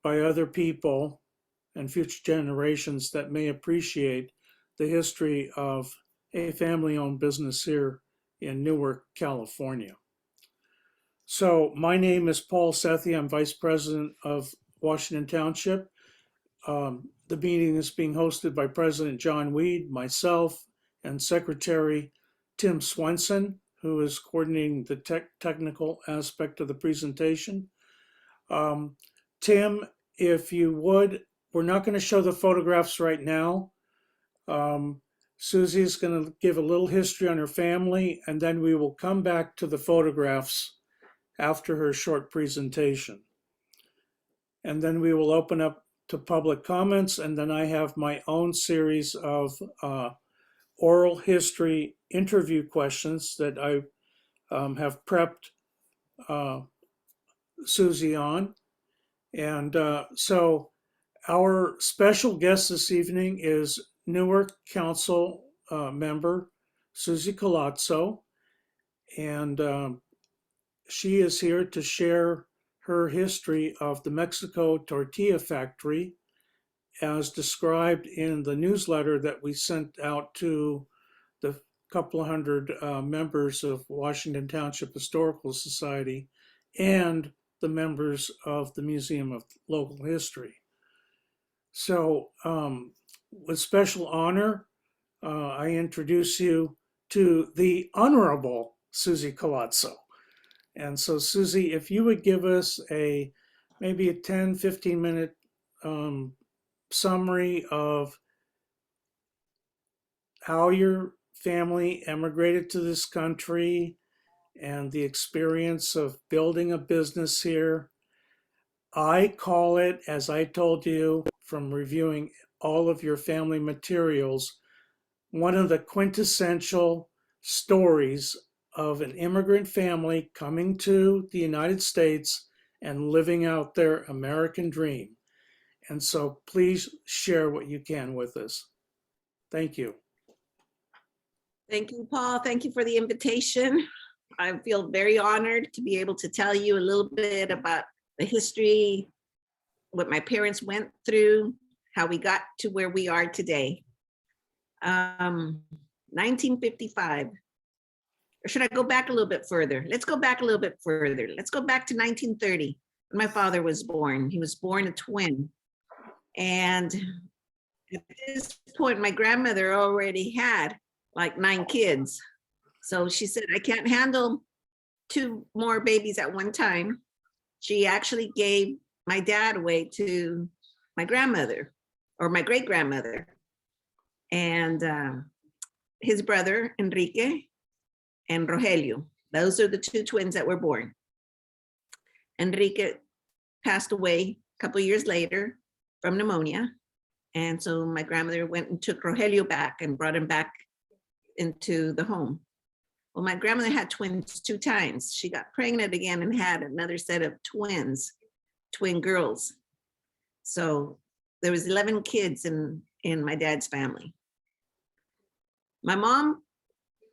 by other people and future generations that may appreciate the history of a family-owned business here in Newark, California. So my name is Paul Sethi. I'm Vice President of Washington Township. The meeting is being hosted by President John Weed, myself, and Secretary Tim Swenson, who is coordinating the technical aspect of the presentation. Tim, if you would, we're not going to show the photographs right now. Suzy is going to give a little history on her family, and then we will come back to the photographs after her short presentation. And then we will open up to public comments, and then I have my own series of oral history interview questions that I have prepped Suzy on. And so our special guest this evening is Newark Council member Sucy Callazo, and she is here to share her history of the Mexico Tortilla Factory as described in the newsletter that we sent out to the couple of hundred members of Washington Township Historical Society and the members of the Museum of Local History. So with special honor, I introduce you to the Honorable Sucy Callazo. And so Suzy, if you would give us maybe a 10, 15 minute summary of how your family emigrated to this country and the experience of building a business here. I call it, as I told you from reviewing all of your family materials, one of the quintessential stories of an immigrant family coming to the United States and living out their American dream. And so please share what you can with us. Thank you. Thank you, Paul. Thank you for the invitation. I feel very honored to be able to tell you a little bit about the history, what my parents went through, how we got to where we are today. 1955. Or should I go back a little bit further? Let's go back a little bit further. Let's go back to 1930 when my father was born. He was born a twin. And at this point, my grandmother already had like 9 kids. So she said, I can't handle 2 more babies at one time. She actually gave my dad away to my grandmother or my great grandmother. And his brother, Enrique, and Rogelio. Those are the 2 twins that were born. Enrique passed away a couple of years later from pneumonia. And so my grandmother went and took Rogelio back and brought him back into the home. Well, my grandmother had twins 2 times. She got pregnant again and had another set of twins, twin girls. So there was 11 kids in my dad's family. My mom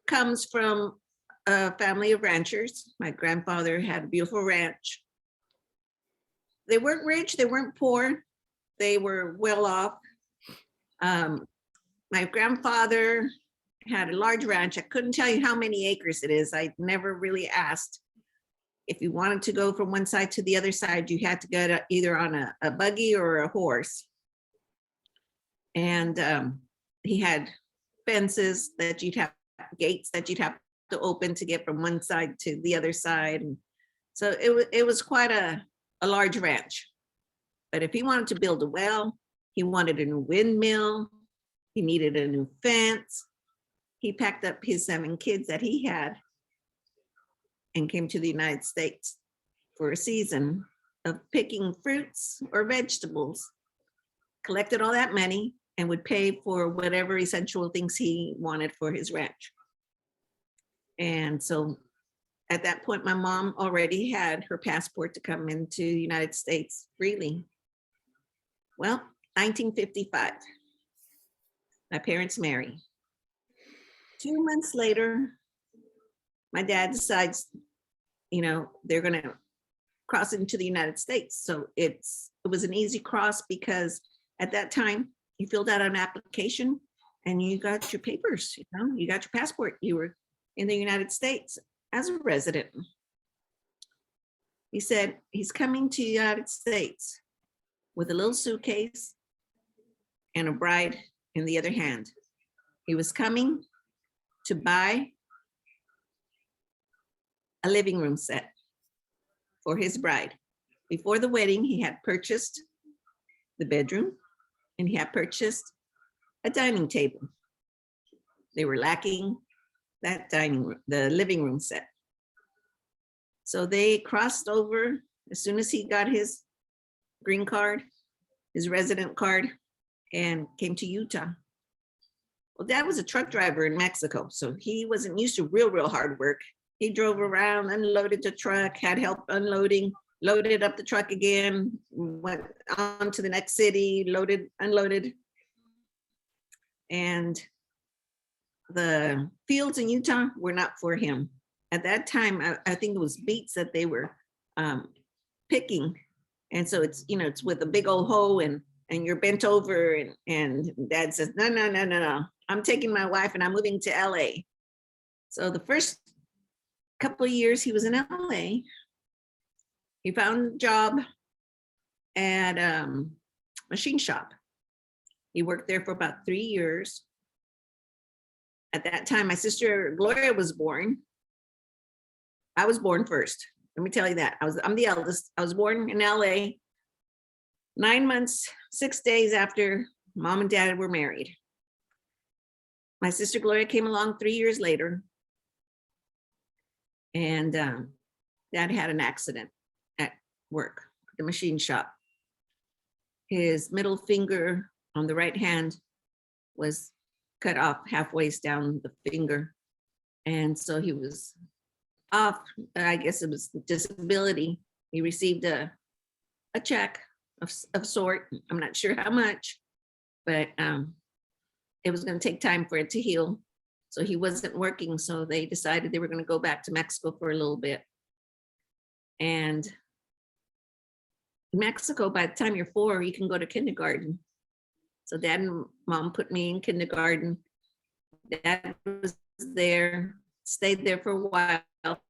comes from a family of ranchers. My grandfather had a beautiful ranch. They weren't rich, they weren't poor, they were well off. My grandfather had a large ranch. I couldn't tell you how many acres it is. I never really asked. If you wanted to go from one side to the other side, you had to go either on a buggy or a horse. And he had fences that you'd have, gates that you'd have to open to get from one side to the other side. And so it was quite a large ranch. But if he wanted to build a well, he wanted a new windmill, he needed a new fence, he packed up his 7 kids that he had and came to the United States for a season of picking fruits or vegetables, collected all that money and would pay for whatever essential things he wanted for his ranch. And so at that point, my mom already had her passport to come into the United States freely. Well, 1955, my parents marry. 2 months later, my dad decides, they're gonna crossing to the United States. So it was an easy cross because at that time you filled out an application and you got your papers, you got your passport. You were in the United States as a resident. He said he's coming to the United States with a little suitcase and a bride in the other hand. He was coming to buy a living room set for his bride. Before the wedding, he had purchased the bedroom and he had purchased a dining table. They were lacking that the living room set. So they crossed over as soon as he got his green card, his resident card, and came to Utah. Well, Dad was a truck driver in Mexico, so he wasn't used to real hard work. He drove around, unloaded the truck, had help unloading, loaded up the truck again, went on to the next city, loaded, unloaded. And the fields in Utah were not for him. At that time, I think it was beets that they were picking. And so it's, it's with a big old hoe and you're bent over and Dad says, no. I'm taking my wife and I'm moving to LA. So the first couple of years he was in LA, he found a job at a machine shop. He worked there for about 3 years. At that time, my sister Gloria was born. I was born first. Let me tell you that. I'm the eldest. I was born in LA 9 months, 6 days after Mom and Dad were married. My sister Gloria came along 3 years later. And Dad had an accident at work, the machine shop. His middle finger on the right hand was cut off halfway down the finger. And so he was off, I guess it was disability. He received a check of sort. I'm not sure how much, but it was going to take time for it to heal. So he wasn't working. So they decided they were going to go back to Mexico for a little bit. And in Mexico, by the time you're 4, you can go to kindergarten. So Dad and Mom put me in kindergarten. Dad was there, stayed there for a while.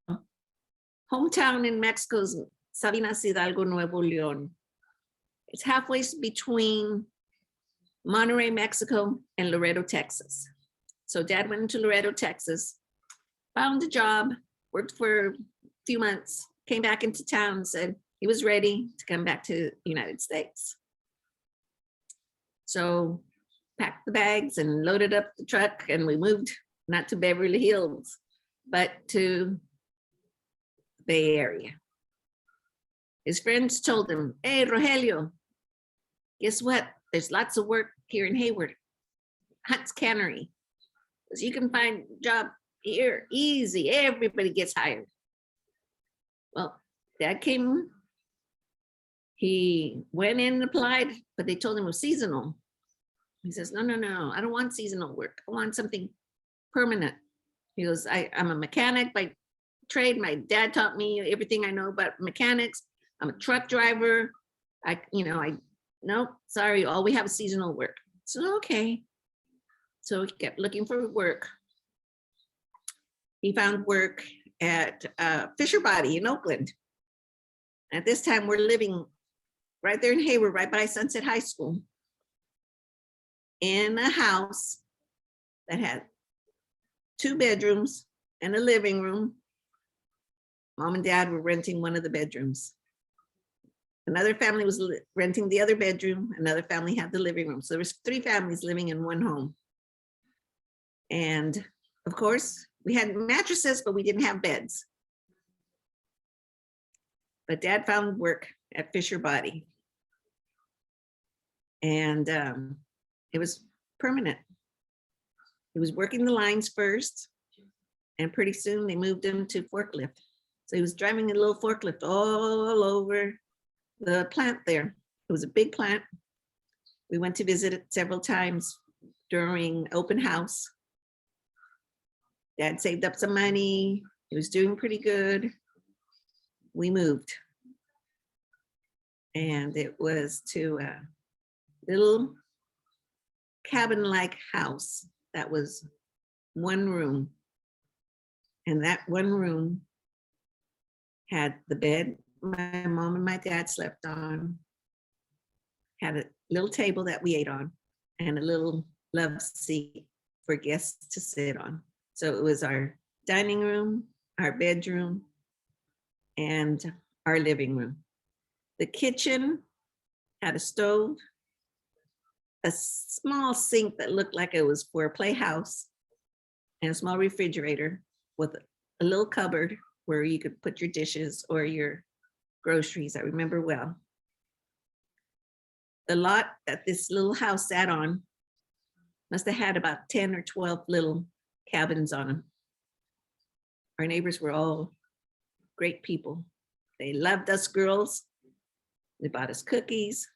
Hometown in Mexico's Sabinas Hidalgo, Nuevo León. It's halfway between Monterrey, Mexico, and Laredo, Texas. So Dad went into Laredo, Texas, found a job, worked for a few months, came back into town and said he was ready to come back to the United States. So packed the bags and loaded up the truck and we moved, not to Beverly Hills, but to the Bay Area. His friends told him, hey, Rogelio, guess what? There's lots of work here in Hayward, Hunt's Cannery. Because you can find a job here, easy, everybody gets hired. Well, Dad came, he went in and applied, but they told him it was seasonal. He says, no, I don't want seasonal work. I want something permanent. He goes, I'm a mechanic by trade. My dad taught me everything I know about mechanics. I'm a truck driver. No, sorry, all we have is seasonal work. So, okay. So he kept looking for work. He found work at Fisher Body in Oakland. At this time, we're living right there in Hayward, right by Sunset High School, in a house that had 2 bedrooms and a living room. Mom and Dad were renting one of the bedrooms. Another family was renting the other bedroom. Another family had the living room. So there was 3 families living in one home. And of course, we had mattresses, but we didn't have beds. But Dad found work at Fisher Body. And it was permanent. He was working the lines first, and pretty soon they moved him to forklift. So he was driving a little forklift all over the plant there. It was a big plant. We went to visit it several times during open house. Dad saved up some money. He was doing pretty good. We moved. And it was to a little cabin-like house that was one room. And that one room had the bed my mom and my dad slept on, had a little table that we ate on, and a little love seat for guests to sit on. So it was our dining room, our bedroom, and our living room. The kitchen had a stove, a small sink that looked like it was for a playhouse, and a small refrigerator with a little cupboard where you could put your dishes or your groceries. I remember well. The lot that this little house sat on must have had about 10 or 12 little cabins on them. Our neighbors were all great people. They loved us girls. They bought us cookies.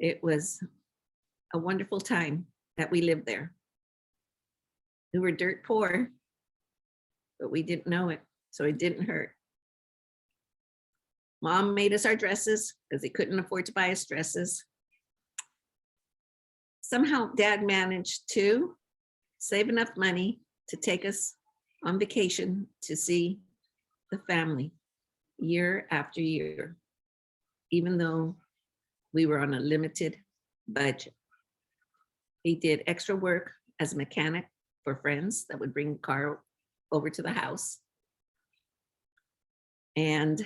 It was a wonderful time that we lived there. We were dirt poor, but we didn't know it, so it didn't hurt. Mom made us our dresses because they couldn't afford to buy us dresses. Somehow Dad managed to save enough money to take us on vacation to see the family year after year, even though we were on a limited budget. He did extra work as a mechanic for friends that would bring the car over to the house. And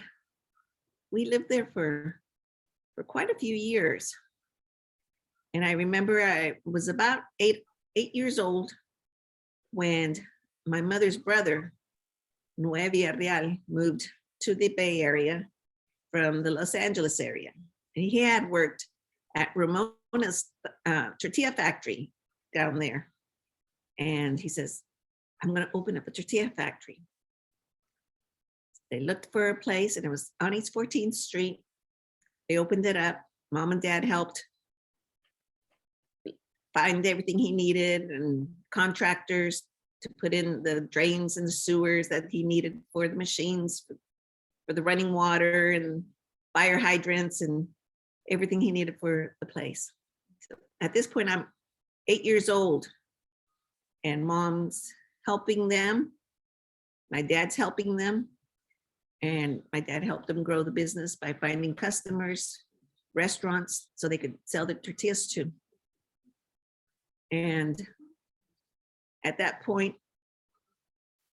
we lived there for quite a few years. And I remember I was about eight years old when my mother's brother, Noé Villarreal, moved to the Bay Area from the Los Angeles area. And he had worked at Ramona's Tortilla Factory down there. And he says, I'm going to open up a tortilla factory. They looked for a place and it was on East 14th Street. They opened it up. Mom and Dad helped find everything he needed and contractors to put in the drains and the sewers that he needed for the machines, for the running water and fire hydrants and everything he needed for the place. So at this point, I'm 8 years old and Mom's helping them. My dad's helping them. And my dad helped them grow the business by finding customers, restaurants, so they could sell the tortillas to. And at that point,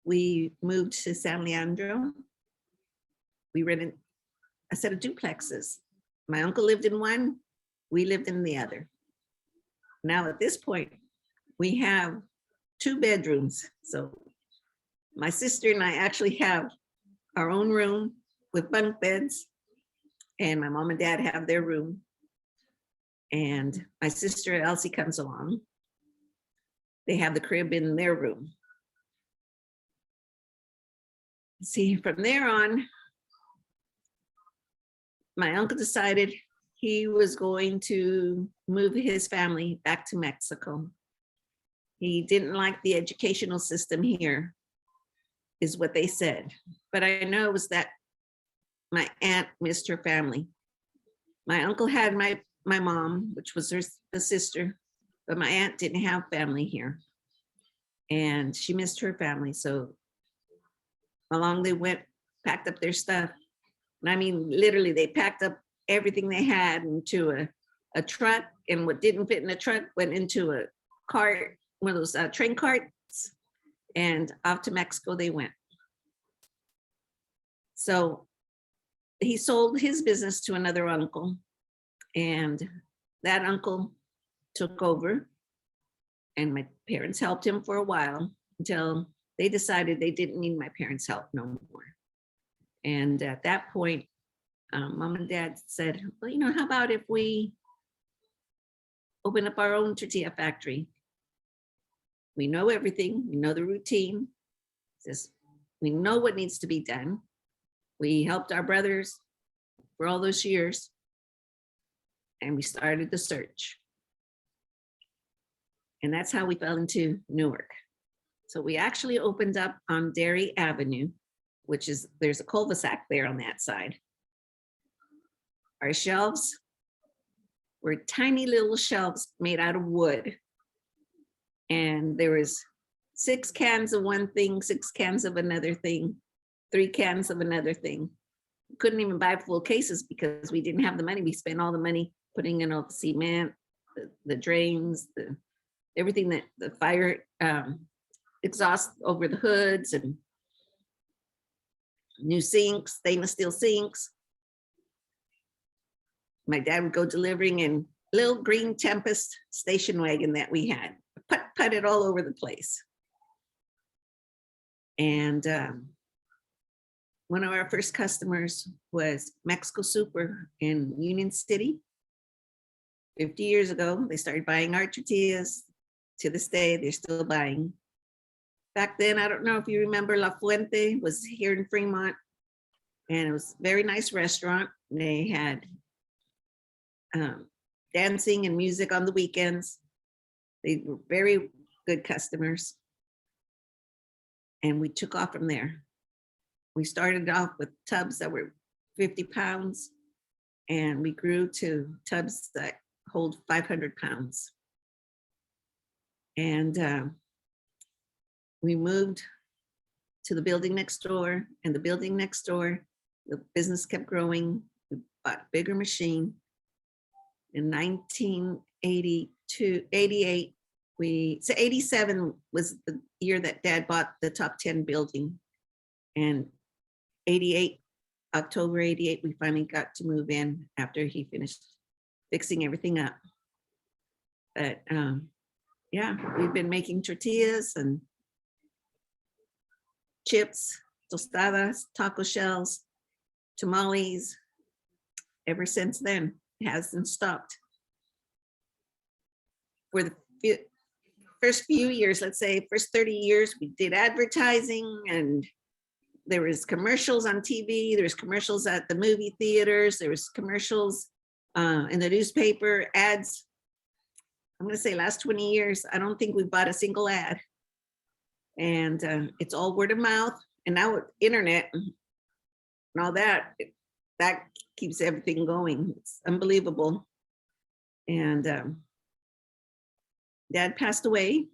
we moved to San Leandro. We rented a set of duplexes. My uncle lived in one, we lived in the other. Now at this point, we have 2 bedrooms. So my sister and I actually have our own room with bunk beds, and my mom and dad have their room. And my sister Elsie comes along. They have the crib in their room. See, from there on, my uncle decided he was going to move his family back to Mexico. He didn't like the educational system here, is what they said. But I know it was that my aunt missed her family. My uncle had my mom, which was the sister, but my aunt didn't have family here. And she missed her family. So along they went, packed up their stuff. And I mean, literally, they packed up everything they had into a truck, and what didn't fit in the truck went into a cart, one of those train carts, and off to Mexico they went. So he sold his business to another uncle, and that uncle took over, and my parents helped him for a while until they decided they didn't need my parents' help no more. And at that point, Mom and Dad said, well, you know, how about if we open up our own tortilla factory? We know everything, we know the routine. Just, we know what needs to be done. We helped our brothers for all those years, and we started the search. And that's how we fell into Newark. So we actually opened up on Dairy Avenue, which is, there's a cul-de-sac there on that side. Our shelves were tiny little shelves made out of wood. And there was 6 cans of one thing, 6 cans of another thing, 3 cans of another thing. Couldn't even buy full cases because we didn't have the money. We spent all the money putting in all the cement, the drains, everything that the fire exhaust over the hoods, and new sinks, stainless steel sinks. My dad would go delivering in a little green Tempest station wagon that we had, put it all over the place. And one of our first customers was Mexico Super in Union City. 50 years ago, they started buying our tortillas. To this day, they're still buying. Back then, I don't know if you remember, La Fuente was here in Fremont, and it was a very nice restaurant. They had dancing and music on the weekends. They were very good customers. And we took off from there. We started off with tubs that were 50 pounds, and we grew to tubs that hold 500 pounds. And we moved to the building next door, and the building next door, the business kept growing. We bought a bigger machine. In 1982, 88, 87 was the year that Dad bought the top 10 building. And 88, October 88, we finally got to move in after he finished fixing everything up. But yeah, we've been making tortillas and chips, tostadas, taco shells, tamales ever since then. It hasn't stopped. For the first few years, let's say first 30 years, we did advertising, and there was commercials on TV, there was commercials at the movie theaters, there was commercials in the newspaper, ads. I'm gonna say last 20 years, I don't think we bought a single ad. And it's all word of mouth. And now with internet and all that, that keeps everything going. It's unbelievable. And Dad passed away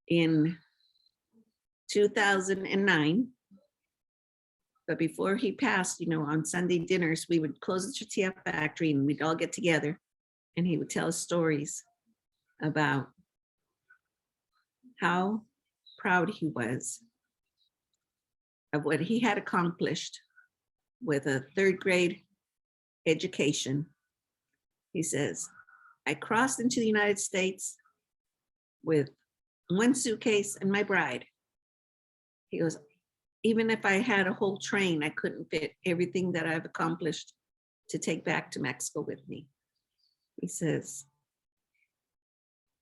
in 2009. But before he passed, you know, on Sunday dinners, we would close the Tortilla Factory and we'd all get together, and he would tell us stories about how proud he was of what he had accomplished with a 3rd grade education. He says, I crossed into the United States with 1 suitcase and my bride. He goes, even if I had a whole train, I couldn't fit everything that I've accomplished to take back to Mexico with me. He says,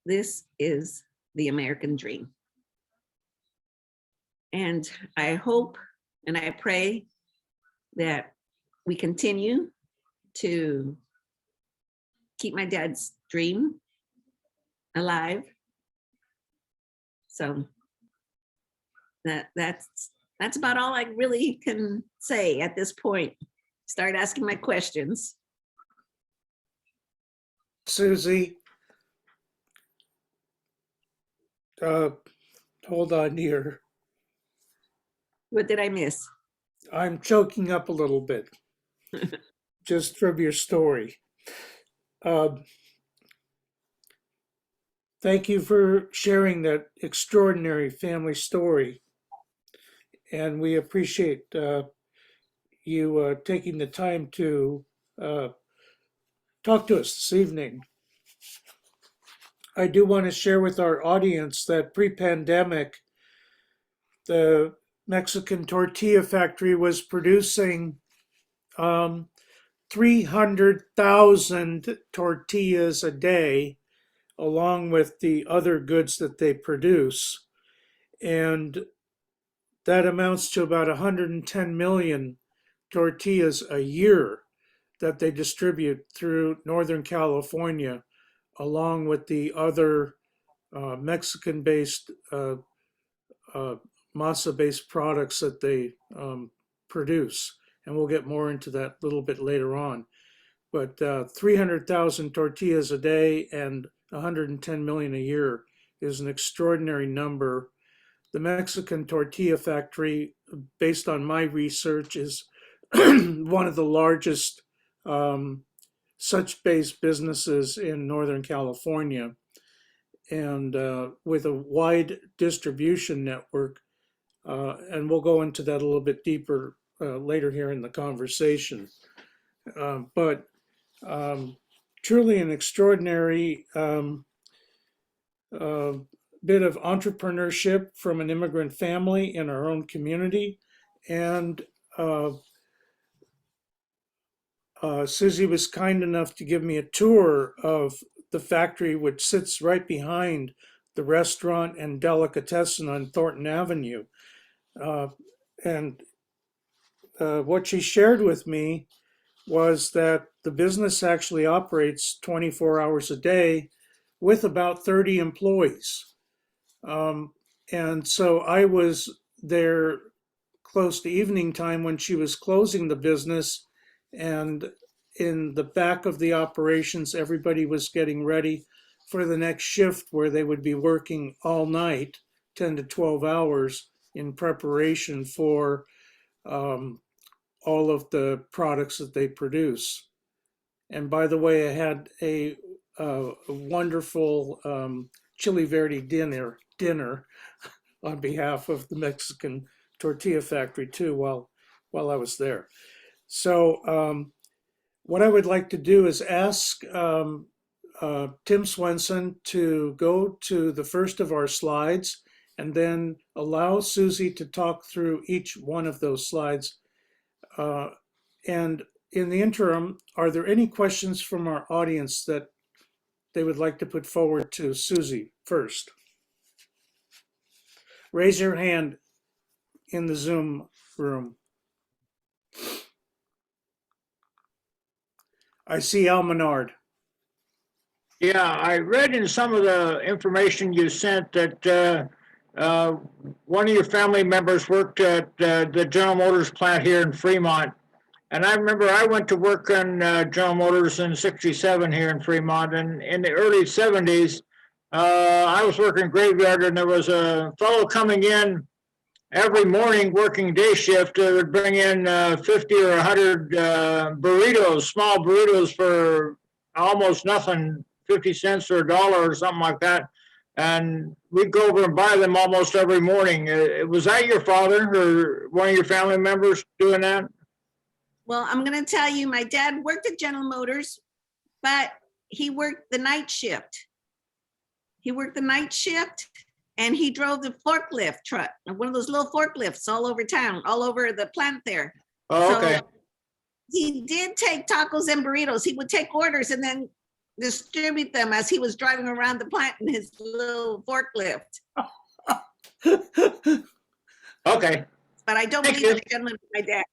this is the American dream. And I hope and I pray that we continue to keep my dad's dream alive. So that's about all I really can say at this point. Start asking my questions. Susie, hold on here. What did I miss? I'm choking up a little bit just from your story. Thank you for sharing that extraordinary family story. And we appreciate you taking the time to talk to us this evening. I do want to share with our audience that pre-pandemic, the Mexican Tortilla Factory was producing 300,000 tortillas a day, along with the other goods that they produce. And that amounts to about 110 million tortillas a year that they distribute through Northern California, along with the other Mexican-based masa-based products that they produce and we'll get more into that a little bit later on. But 300,000 tortillas a day and 110 million a year is an extraordinary number. The Mexican Tortilla Factory, based on my research, is one of the largest such based businesses in Northern California, and with a wide distribution network. And we'll go into that a little bit deeper later here in the conversation. But truly an extraordinary bit of entrepreneurship from an immigrant family in our own community. And Susie was kind enough to give me a tour of the factory, which sits right behind the restaurant and delicatessen on Thornton Avenue. And what she shared with me was that the business actually operates 24 hours a day with about 30 employees. And so I was there close to evening time when she was closing the business, and in the back of the operations, everybody was getting ready for the next shift where they would be working all night, 10 to 12 hours in preparation for all of the products that they produce. And by the way, I had a wonderful chili verde dinner on behalf of the Mexican Tortilla Factory too while I was there. So what I would like to do is ask Tim Swenson to go to the first of our slides and then allow Susie to talk through each one of those slides. And in the interim, are there any questions from our audience that they would like to put forward to Susie first? Raise your hand in the Zoom room. I see Al Menard. Yeah, I read in some of the information you sent that one of your family members worked at the General Motors plant here in Fremont. And I remember I went to work on General Motors in '67 here in Fremont. And in the early '70s, I was working graveyard, and there was a fellow coming in every morning working day shift would bring in 50 or 100 burritos, small burritos for almost nothing, 50 cents or $1 or something like that. And we'd go over and buy them almost every morning. Was that your father or one of your family members doing that? Well, I'm going to tell you, my dad worked at General Motors, but he worked the night shift. He worked the night shift, and he drove the forklift truck, one of those little forklifts all over town, all over the plant there. Oh, okay. So he did take tacos and burritos. He would take orders and then distribute them as he was driving around the plant in his little forklift. Okay. But I don't Thank believe you. the gentleman was my dad.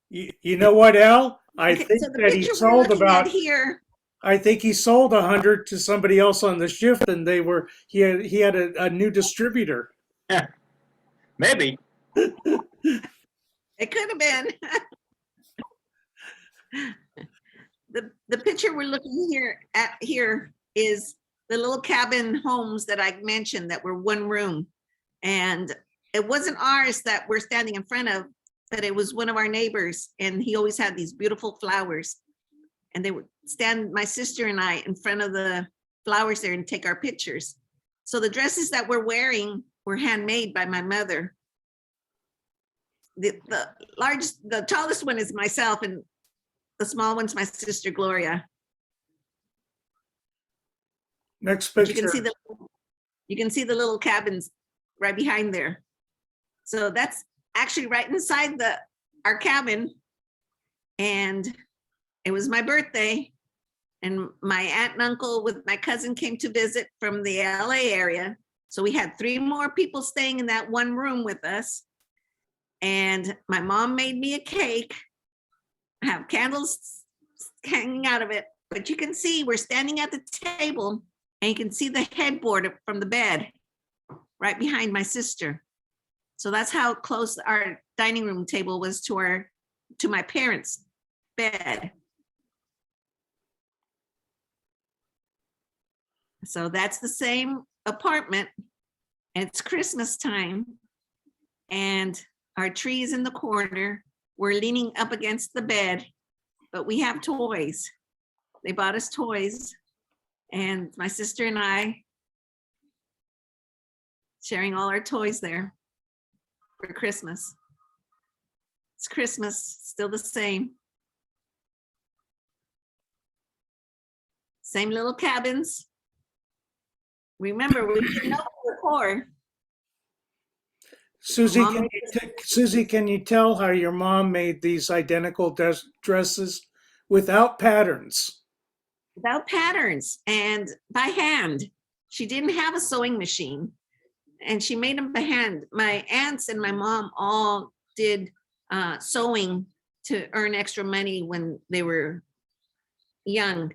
You know what, Al? I Okay, think so the that he picture we're sold looking about. at here, I think he sold 100 to somebody else on the shift, and he had a new distributor. Maybe. it could have been. The picture we're looking here is the little cabin homes that I mentioned that were one room. And it wasn't ours that we're standing in front of, but it was one of our neighbors. And he always had these beautiful flowers. And they would stand, my sister and I, in front of the flowers there and take our pictures. So the dresses that we're wearing were handmade by my mother. The tallest one is myself, and the small one's my sister Gloria. Next But picture. you can see the little cabins right behind there. So that's actually right inside our cabin. And it was my birthday, and my aunt and uncle with my cousin came to visit from the LA area. So we had 3 more people staying in that one room with us. And my mom made me a cake. I have candles hanging out of it, but you can see we're standing at the table, and you can see the headboard from the bed right behind my sister. So that's how close our dining room table was to my parents' bed. So that's the same apartment. And it's Christmas time. And our tree is in the corner. We're leaning up against the bed, but we have toys. They bought us toys. And my sister and I sharing all our toys there for Christmas. It's Christmas, still the same. Same little cabins. Remember, we didn't know we were poor. Susie, Mom- Susie, can you tell how your mom made these identical dresses without patterns? Without patterns and by hand. She didn't have a sewing machine and she made them by hand. My aunts and my mom all did sewing to earn extra money when they were young.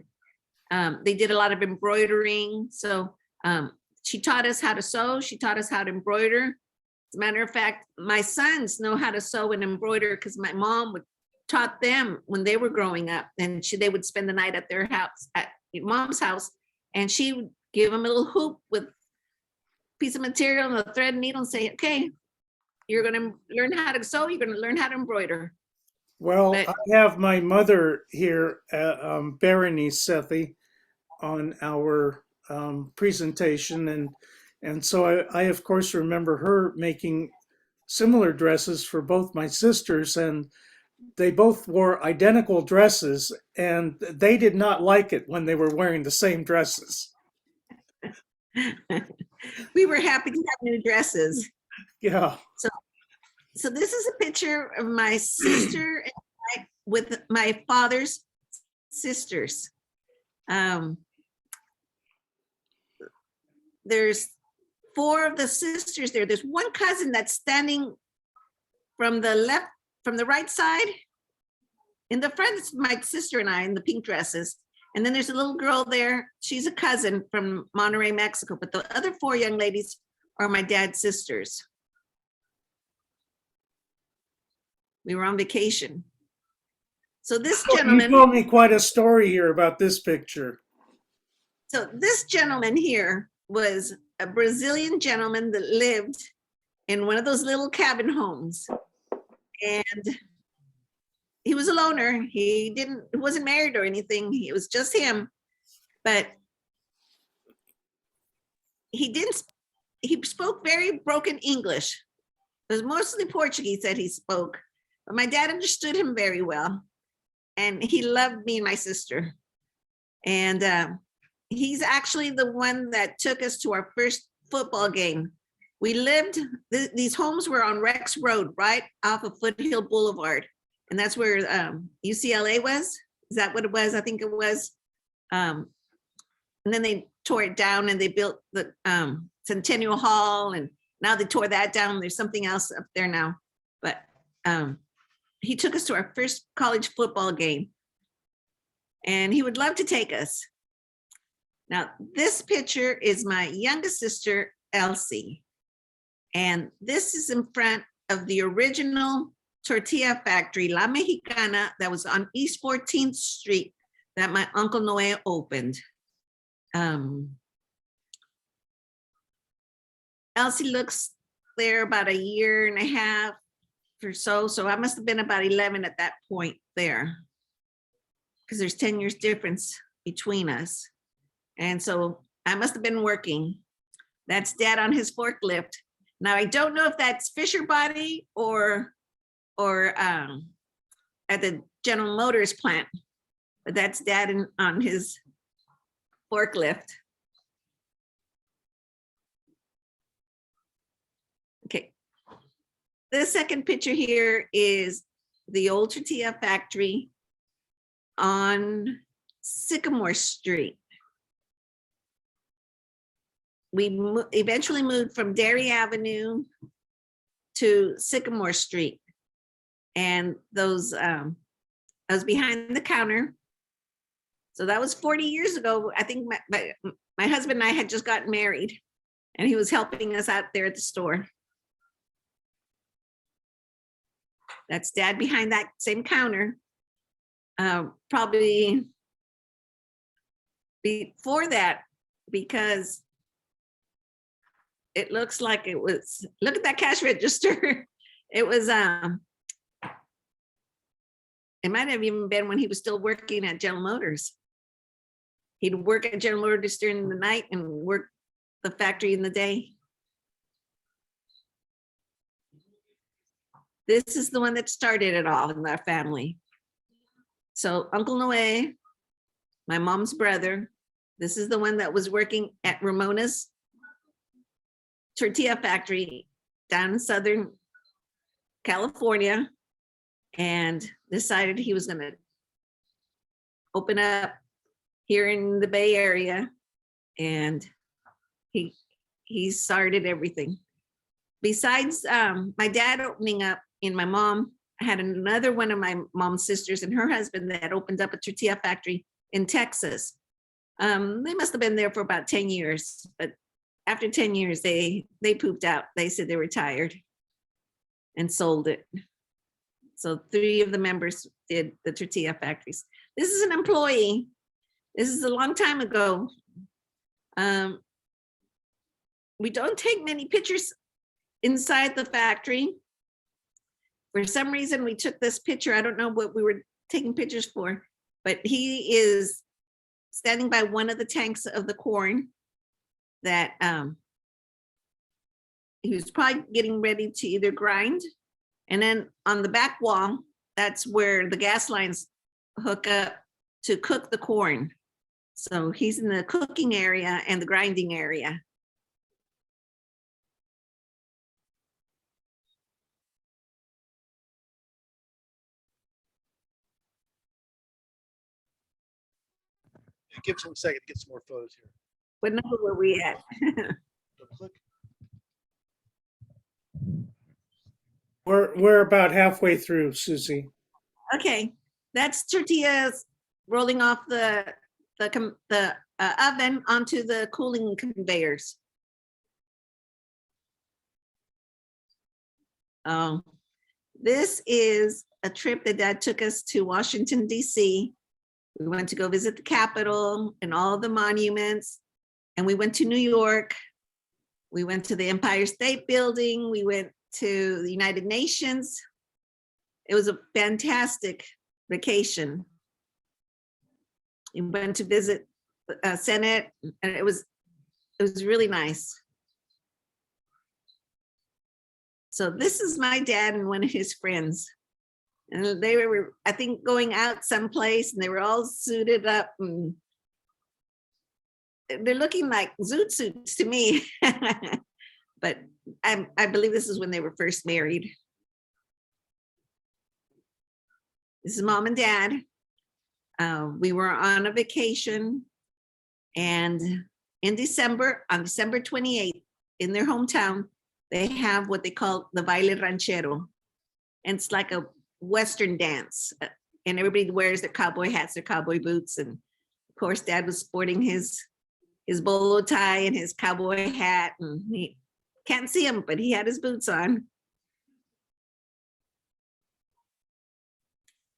They did a lot of embroidering. So she taught us how to sew. She taught us how to embroider. As a matter of fact, my sons know how to sew and embroider because my mom taught them when they were growing up, and they would spend the night at their house, at mom's house, and she would give them a little hoop with a piece of material and a thread and needle and say, okay, you're going to learn how to sew, you're going to learn how to embroider. Well, But- I have my mother here, Berenice Sethi, on our presentation, and so I of course remember her making similar dresses for both my sisters, and they both wore identical dresses, and they did not like it when they were wearing the same dresses. We were happy to have new dresses. Yeah. So this is a picture of my sister and I with my father's sisters. There's 4 of the sisters there. There's one cousin that's standing from the right side. In the front, it's my sister and I in the pink dresses. And then there's a little girl there. She's a cousin from Monterrey, Mexico. But the other 4 young ladies are my dad's sisters. We were on vacation. So this You gentleman, told me quite a story here about this picture. so this gentleman here was a Brazilian gentleman that lived in one of those little cabin homes. And he was a loner. He wasn't married or anything. It was just him. But he spoke very broken English. It was mostly Portuguese that he spoke. But my dad understood him very well. And he loved me and my sister. And he's actually the one that took us to our first football game. We lived, these homes were on Rex Road, right off of Foothill Boulevard. And that's where UCLA was. Is that what it was? I think it was. And then they tore it down and they built the Centennial Hall. And now they tore that down. There's something else up there now. But he took us to our first college football game. And he would love to take us. Now, this picture is my youngest sister, Elsie. And this is in front of the original Tortilla Factory, La Mexicana, that was on East 14th Street that my Uncle Noe opened. Elsie looks there about a year and a half or so. So I must have been about 11 at that point there, because there's 10 years difference between us. And so I must have been working. That's Dad on his forklift. Now, I don't know if that's Fisher Body or at the General Motors plant, but that's Dad on his forklift. Okay. The second picture here is the old Tortilla Factory on Sycamore Street. We eventually moved from Dairy Avenue to Sycamore Street. And those, I was behind the counter. So that was 40 years ago. I think my husband and I had just gotten married, and he was helping us out there at the store. That's Dad behind that same counter. Probably before that, because it looks like it was, look at that cash register. It was, it might have even been when he was still working at General Motors. He'd work at General Motors during the night and work the factory in the day. This is the one that started it all in our family. So Uncle Noe, my mom's brother, this is the one that was working at Ramona's Tortilla Factory down in Southern California, and decided he was going to open up here in the Bay Area, and he started everything. Besides my dad opening up and my mom, I had another one of my mom's sisters and her husband that opened up a tortilla factory in Texas. They must have been there for about 10 years, but after 10 years, they pooped out. They said they were tired and sold it. So 3 of the members did the tortilla factories. This is an employee. This is a long time ago. We don't take many pictures inside the factory. For some reason, we took this picture. I don't know what we were taking pictures for, but he is standing by one of the tanks of the corn that he was probably getting ready to either grind. And then on the back wall, that's where the gas lines hook up to cook the corn. So he's in the cooking area and the grinding area. Give us 1 second to get some more photos here. What number were we at? Double click. We're about halfway through, Susie. Okay, that's tortillas rolling off the oven onto the cooling conveyors. This is a trip that Dad took us to Washington, D.C. We went to go visit the Capitol and all the monuments. And we went to New York. We went to the Empire State Building. We went to the United Nations. It was a fantastic vacation. We went to visit Senate, and it was really nice. So this is my dad and one of his friends. And they were, I think, going out someplace, and they were all suited up, and they're looking like zoot suits to me. But I believe this is when they were first married. This is Mom and Dad. We were on a vacation, and in December, on December 28th, in their hometown, they have what they call the baile ranchero. And it's like a Western dance, and everybody wears their cowboy hats, their cowboy boots, and of course Dad was sporting his bolo tie and his cowboy hat, and he can't see him, but he had his boots on.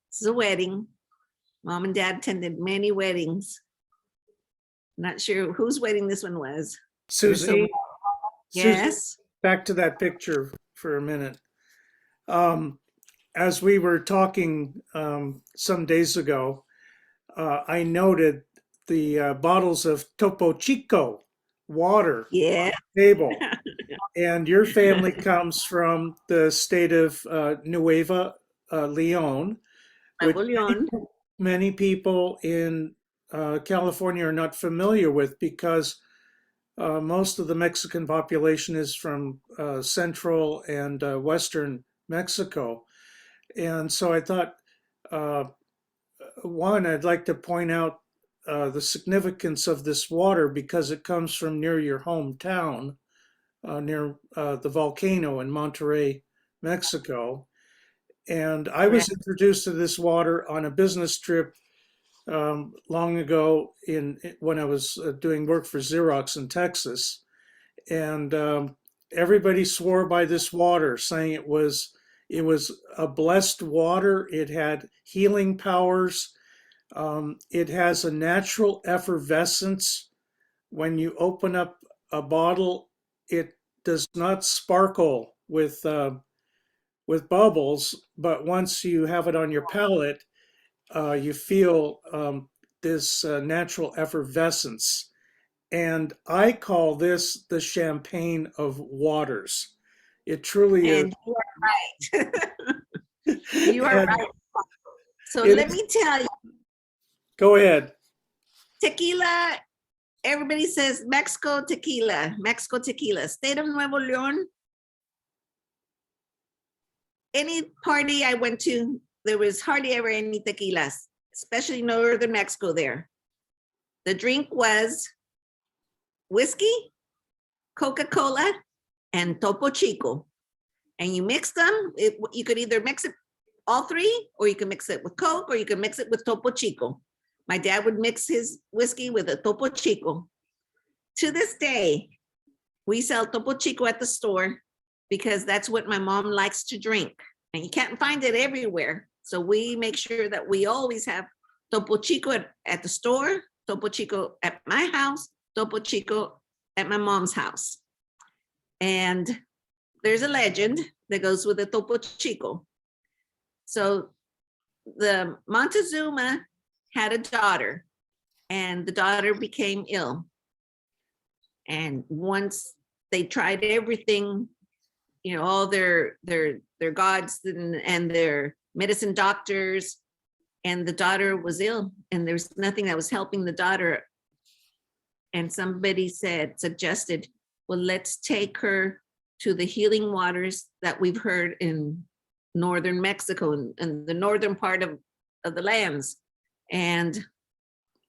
This is a wedding. Mom and Dad attended many weddings. Not sure whose wedding this one was. Susie, Yes. back to that picture for a minute. As we were talking some days ago, I noted the bottles of Topo Chico water Yeah. on the table. And your family comes from the state of Nueva Leon, which Nuevo León. many people in California are not familiar with, because most of the Mexican population is from central and western Mexico. And so I thought, one, I'd like to point out the significance of this water because it comes from near your hometown, near the volcano in Monterrey, Mexico. And I was introduced to this water on a business trip long ago when I was doing work for Xerox in Texas. And everybody swore by this water, saying it was It was a blessed water. It had healing powers. It has a natural effervescence. When you open up a bottle, it does not sparkle with bubbles, but once you have it on your palate, you feel this natural effervescence. And I call this the champagne of waters. It truly is. And you are right. You are And right. So it let is, me tell you, go ahead. tequila, everybody says Mexico tequila, Mexico tequila. State of Nuevo León, any party I went to, there was hardly ever any tequilas, especially northern Mexico there. The drink was whiskey, Coca-Cola, and Topo Chico. And you mix them, you could either mix it all three, or you can mix it with Coke, or you can mix it with Topo Chico. My dad would mix his whiskey with a Topo Chico. To this day, we sell Topo Chico at the store because that's what my mom likes to drink. And you can't find it everywhere. So we make sure that we always have Topo Chico at the store, Topo Chico at my house, Topo Chico at my mom's house. And there's a legend that goes with the Topo Chico. So the Montezuma had a daughter, and the daughter became ill. And once they tried everything, you know, all their gods and their medicine doctors, and the daughter was ill, and there's nothing that was helping the daughter. And somebody suggested, well, let's take her to the healing waters that we've heard in northern Mexico and the northern part of the lands. And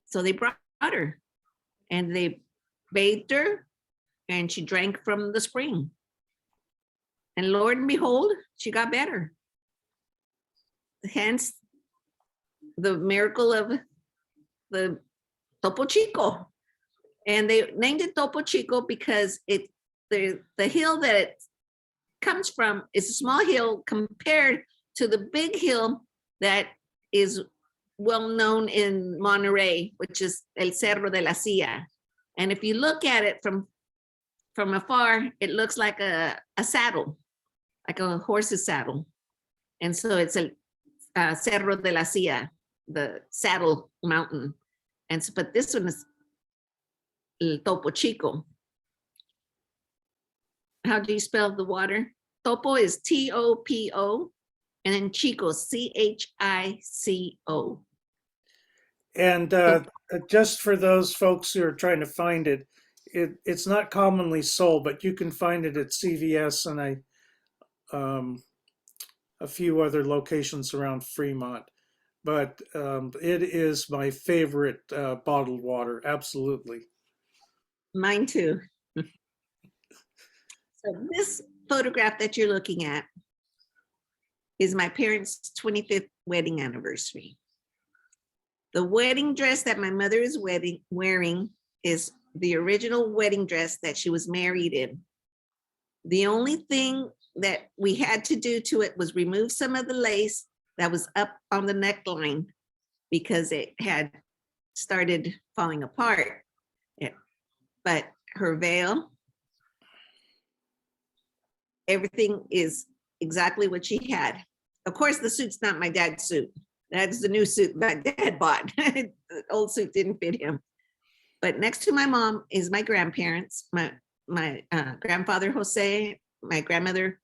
so they brought her, and they bathed her, and she drank from the spring. And Lord and behold, she got better. Hence the miracle of the Topo Chico. And they named it Topo Chico because the hill that it comes from is a small hill compared to the big hill that is well known in Monterey, which is El Cerro de la Silla. And if you look at it from afar, it looks like a saddle, like a horse's saddle. And so it's a Cerro de la Silla, the saddle mountain. And so, but this one is El Topo Chico. How do you spell the water? Topo is Topo, and then Chico, Chico. And just for those folks who are trying to find it, it's not commonly sold, but you can find it at CVS and a few other locations around Fremont. But it is my favorite bottled water, absolutely. Mine too. So this photograph that you're looking at is my parents' 25th wedding anniversary. The wedding dress that my mother is wearing is the original wedding dress that she was married in. The only thing that we had to do to it was remove some of the lace that was up on the neckline because it had started falling apart. Yeah. But her veil, everything is exactly what she had. Of course, the suit's not my dad's suit. That's the new suit my dad bought. The old suit didn't fit him. But next to my mom is my grandparents, my grandfather Jose, my grandmother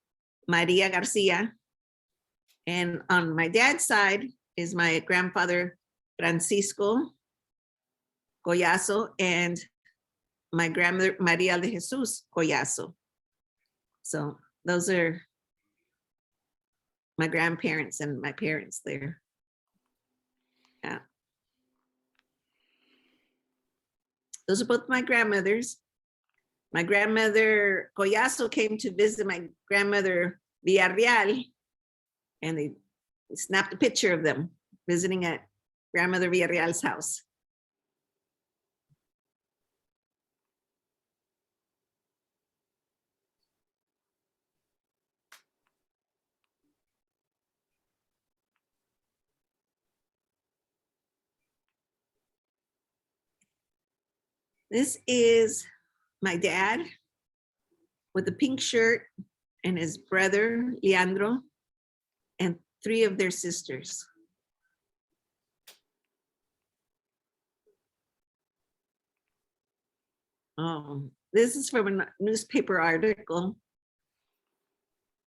Maria Garcia. And on my dad's side is my grandfather Francisco Collazo and my grandmother Maria de Jesus Collazo. So those are my grandparents and my parents there. Yeah. Those are both my grandmothers. My grandmother Collazo came to visit my grandmother Villarreal, and they snapped a picture of them visiting at grandmother Villarreal's house. This is my dad with the pink shirt and his brother, Leandro, and 3 of their sisters. This is from a newspaper article.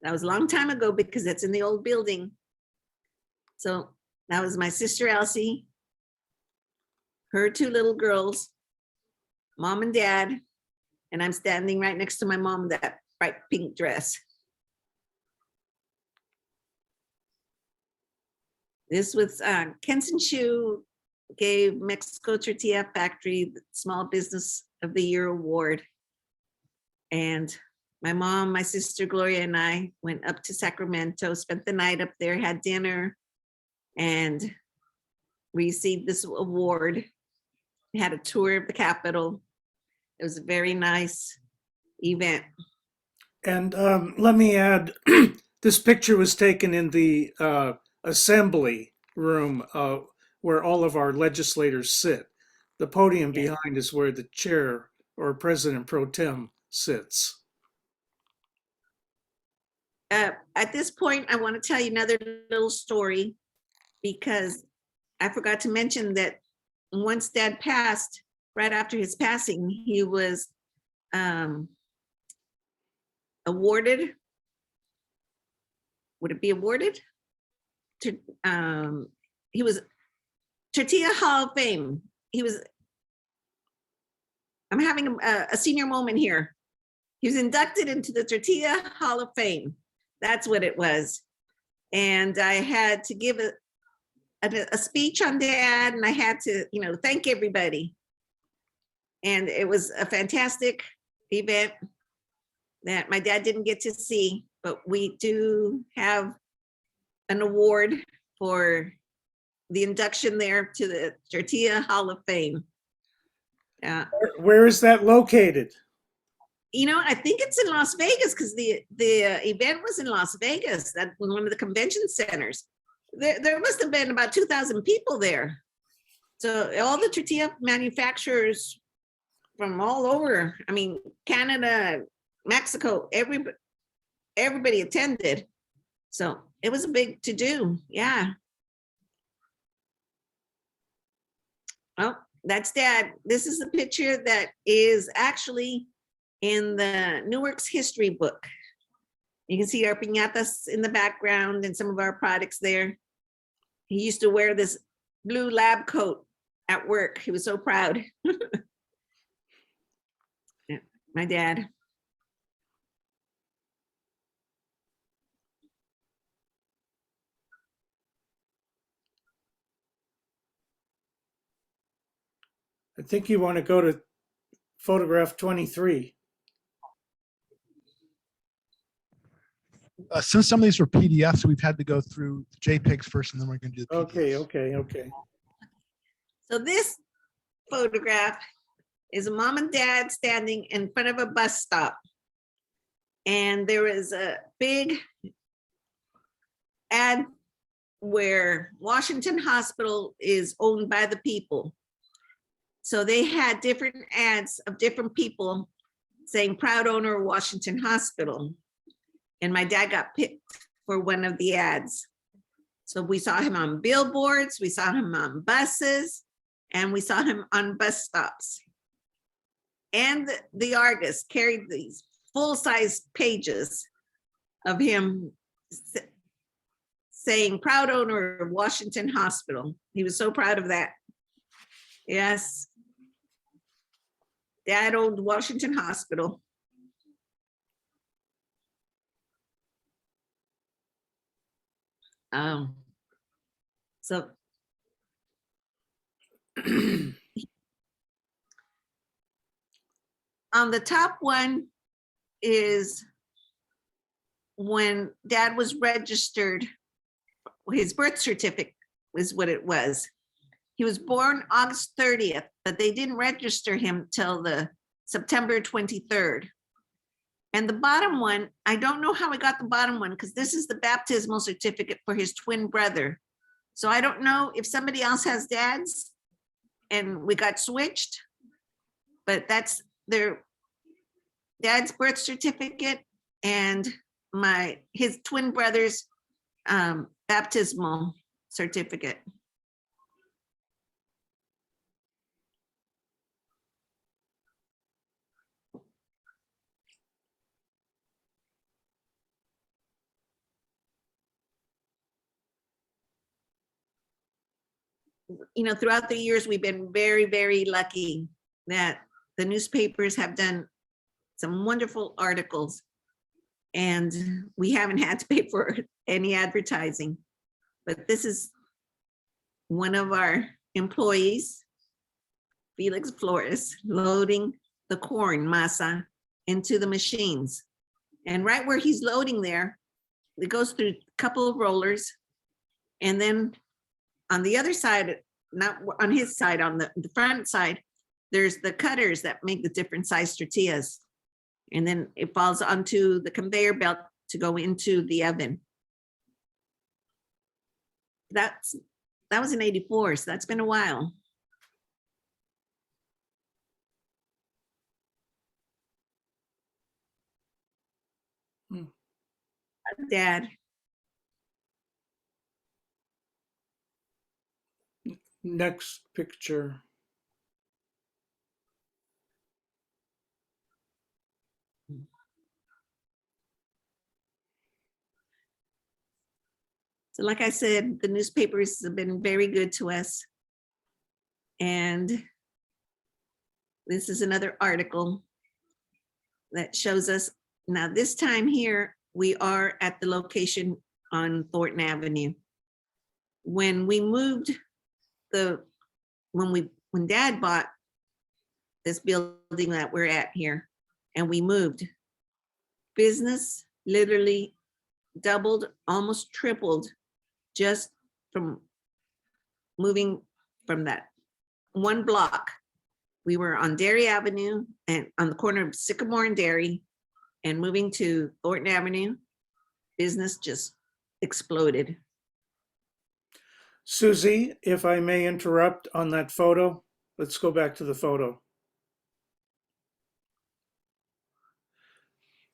That was a long time ago because it's in the old building. So that was my sister Elsie, her 2 little girls, mom and dad, and I'm standing right next to my mom in that bright pink dress. This was Kenson Shoe gave Mexico Tortilla Factory the Small Business of the Year award. And my mom, my sister Gloria, and I went up to Sacramento, spent the night up there, had dinner, and received this award. We had a tour of the Capitol. It was a very nice event. And let me add, this picture was taken in the assembly room where all of our legislators sit. The podium behind is where the chair or president pro tem sits. At this point, I want to tell you another little story because I forgot to mention that once Dad passed, right after his passing, he was awarded. Would it be awarded? He was Tortilla Hall of Fame. I'm having a senior moment here. He was inducted into the Tortilla Hall of Fame. That's what it was. And I had to give a speech on Dad, and I had to, thank everybody. And it was a fantastic event that my dad didn't get to see, but we do have an award for the induction there to the Tortilla Hall of Fame. Where is that located? I think it's in Las Vegas because the event was in Las Vegas, that was one of the convention centers. There must have been about 2,000 people there. So all the tortilla manufacturers from all over, Canada, Mexico, everybody attended. So it was a big to-do, yeah. Oh, that's Dad. This is a picture that is actually in the Newark's history book. You can see our piñatas in the background and some of our products there. He used to wear this blue lab coat at work. He was so proud. Yeah, my dad. I think you want to go to photograph 23. Since some of these were PDFs, we've had to go through JPEGs first, and then we're going to do the PDFs. Okay. So this photograph is a mom and dad standing in front of a bus stop. And there is a big ad where Washington Hospital is owned by the people. So they had different ads of different people saying proud owner of Washington Hospital. And my dad got picked for one of the ads. So we saw him on billboards, we saw him on buses, and we saw him on bus stops. And the Argus carried these full-size pages of him saying proud owner of Washington Hospital. He was so proud of that. Yes. Dad owned Washington Hospital. So on the top one is when Dad was registered, his birth certificate was what it was. He was born August 30th, but they didn't register him till the September 23rd. And the bottom one, I don't know how I got the bottom one because this is the baptismal certificate for his twin brother. So I don't know if somebody else has Dad's and we got switched, but that's their dad's birth certificate and his twin brother's baptismal certificate. You know, throughout the years, we've been very, very lucky that the newspapers have done some wonderful articles, and we haven't had to pay for any advertising. But this is one of our employees, Felix Flores, loading the corn masa into the machines. And right where he's loading there, it goes through a couple of rollers. And then on the other side, not on his side, on the front side, there's the cutters that make the different size tortillas. And then it falls onto the conveyor belt to go into the oven. That was in '84, so that's been a while. Hmm. Dad. Next picture. So like I said, the newspapers have been very good to us. And this is another article that shows us. Now this time here, we are at the location on Thornton Avenue. When we moved when Dad bought this building that we're at here, and we moved, business literally doubled, almost tripled, just from moving from that one block. We were on Dairy Avenue and on the corner of Sycamore and Dairy, and moving to Thornton Avenue, business just exploded. Susie, if I may interrupt on that photo, let's go back to the photo.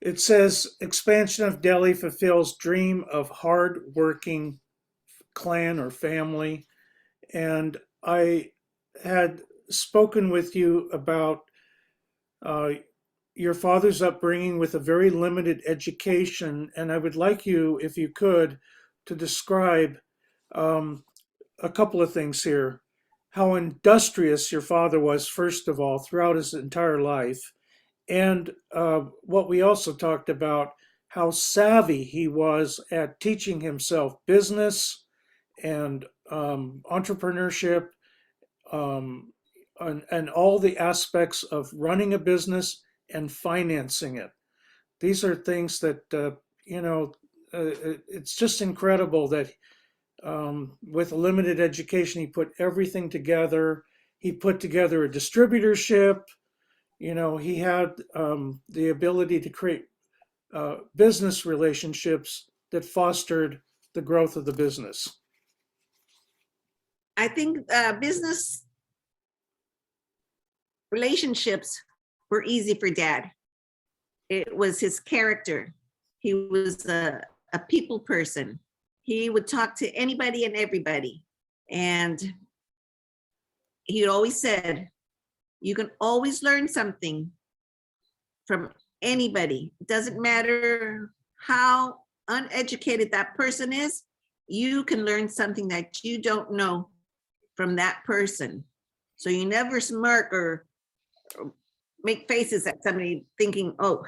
It says expansion of deli fulfills dream of hard-working clan or family. And I had spoken with you about your father's upbringing with a very limited education. And I would like you, if you could, to describe a couple of things here. How industrious your father was, first of all, throughout his entire life. And what we also talked about, how savvy he was at teaching himself business and entrepreneurship and all the aspects of running a business and financing it. These are things that, it's just incredible that with a limited education, he put everything together. He put together a distributorship. He had the ability to create business relationships that fostered the growth of the business. I think business relationships were easy for Dad. It was his character. He was a people person. He would talk to anybody and everybody. And he always said, you can always learn something from anybody. It doesn't matter how uneducated that person is, you can learn something that you don't know from that person. So you never smirk or make faces at somebody thinking, oh,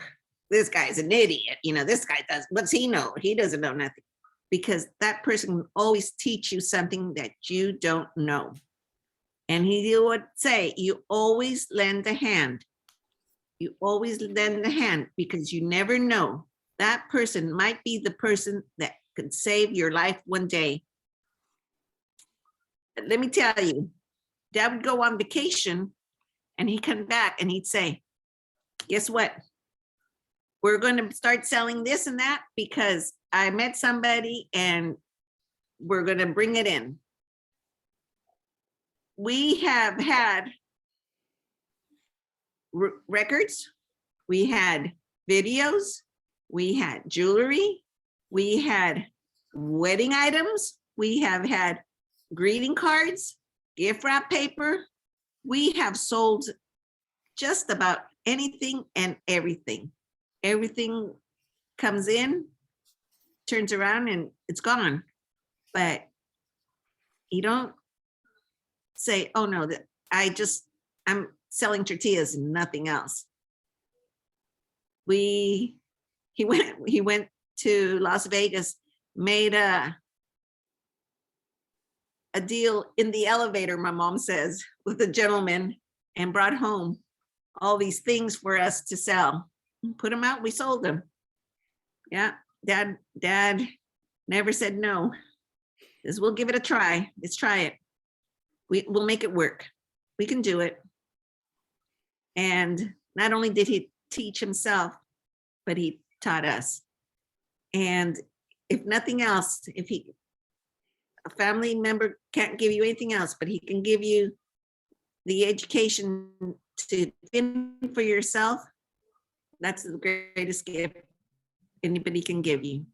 this guy's an idiot. This guy what's he know? He doesn't know nothing. Because that person will always teach you something that you don't know. And he would say, you always lend a hand. You always lend a hand because you never know. That person might be the person that could save your life one day. Let me tell you, Dad would go on vacation and he'd come back and he'd say, guess what? We're going to start selling this and that because I met somebody and we're going to bring it in. We have had records, we had videos, we had jewelry, we had wedding items, we have had greeting cards, gift wrap paper. We have sold just about anything and everything. Everything comes in, turns around, and it's gone. But you don't say, oh no, that I'm selling tortillas and nothing else. He went to Las Vegas, made a deal in the elevator, my mom says, with the gentleman, and brought home all these things for us to sell. Put them out, we sold them. Yeah, dad never said no. Says, we'll give it a try. Let's try it. We'll make it work. We can do it. And not only did he teach himself, but he taught us. And if nothing else, a family member can't give you anything else, but he can give you the education to think for yourself. That's the greatest gift anybody can give you.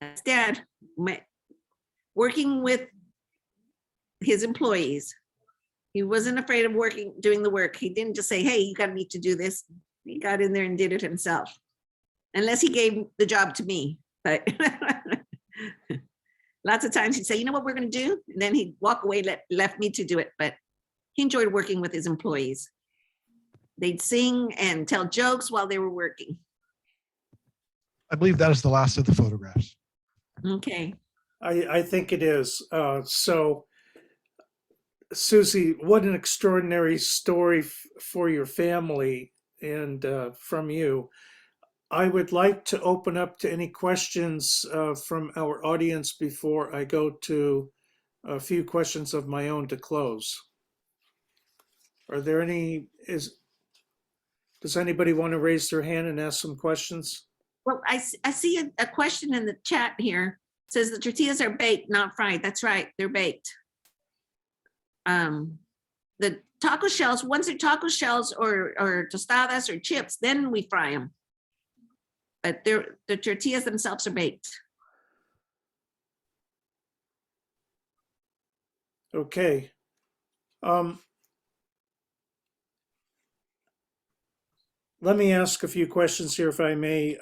That's Dad, working with his employees. He wasn't afraid of doing the work. He didn't just say, hey, you need to do this. He got in there and did it himself. Unless he gave the job to me, but lots of times he'd say, you know what we're going to do? And then he'd walk away, left me to do it. But he enjoyed working with his employees. They'd sing and tell jokes while they were working. I believe that is the last of the photographs. Okay. I think it is. So, Sucy, what an extraordinary story for your family and from you. I would like to open up to any questions from our audience before I go to a few questions of my own to close. Are there any? Does anybody want to raise their hand and ask some questions? Well, I see a question in the chat here. It says the tortillas are baked, not fried. That's right, they're baked. The taco shells, once they're taco shells or tostadas or chips, then we fry them. But the tortillas themselves are baked. Okay. Let me ask a few questions here, if I may,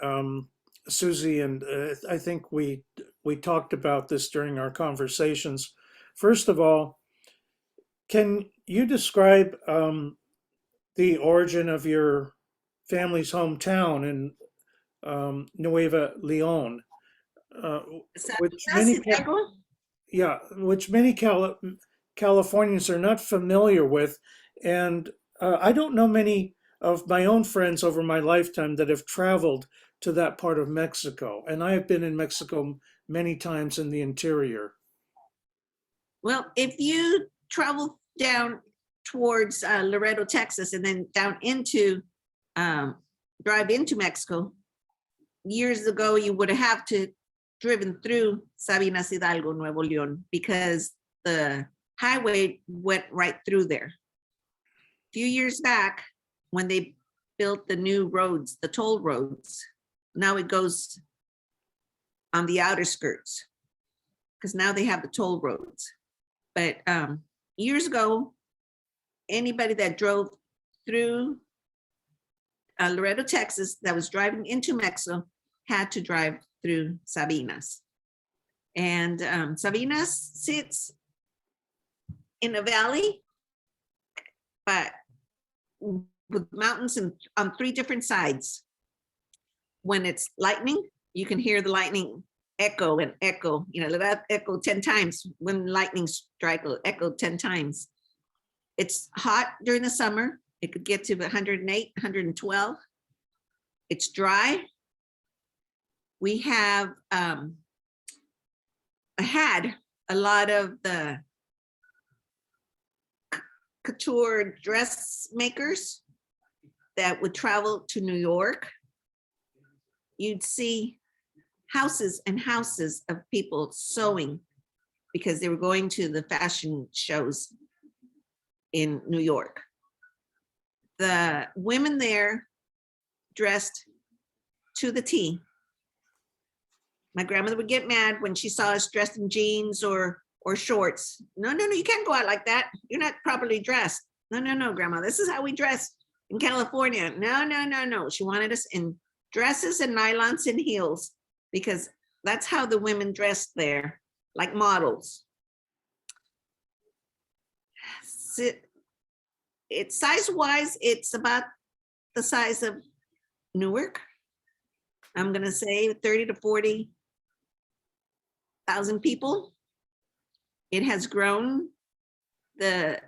Sucy, and I think we talked about this during our conversations. First of all, can you describe the origin of your family's hometown in Nueva Leon, which many Californians are not familiar with, and I don't know many of my own friends over my lifetime that have traveled to that part of Mexico, and I have been in Mexico many times in the interior. Well, if you travel down towards Laredo, Texas, and then down into drive into Mexico, years ago you would have to driven through Sabinas Hidalgo, Nuevo León, because the highway went right through there. A few years back, when they built the new roads, the toll roads, now it goes on the outer skirts, because now they have the toll roads. But years ago, anybody that drove through Laredo, Texas, that was driving into Mexico had to drive through Sabinas. And Sabinas sits in a valley, but with mountains on 3 different sides. When it's lightning, you can hear the lightning echo and echo, let that echo 10 times. When lightning strike, it'll echo 10 times. It's hot during the summer. It could get to 108, 112. It's dry. We have had a lot of the couture dressmakers that would travel to New York. You'd see houses and houses of people sewing because they were going to the fashion shows. in New York. The women there dressed to the T. My grandmother would get mad when she saw us dressed in jeans or shorts. No, you can't go out like that. You're not properly dressed. No, grandma, this is how we dress in California. No. She wanted us in dresses and nylons and heels because that's how the women dressed there, like models. It's size-wise, it's about the size of Newark. I'm gonna say 30 to 40,000 people. It has grown. The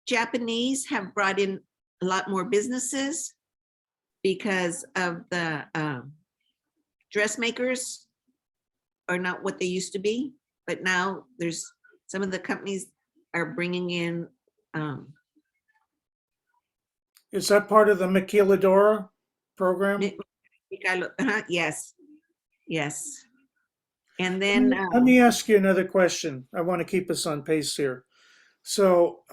Japanese have brought in a lot more businesses because of the dressmakers are not what they used to be, but now there's some of the companies are bringing in. Is that part of the Maquiladora program? Yes. And then Let me ask you another question. I want to keep us on pace here. So,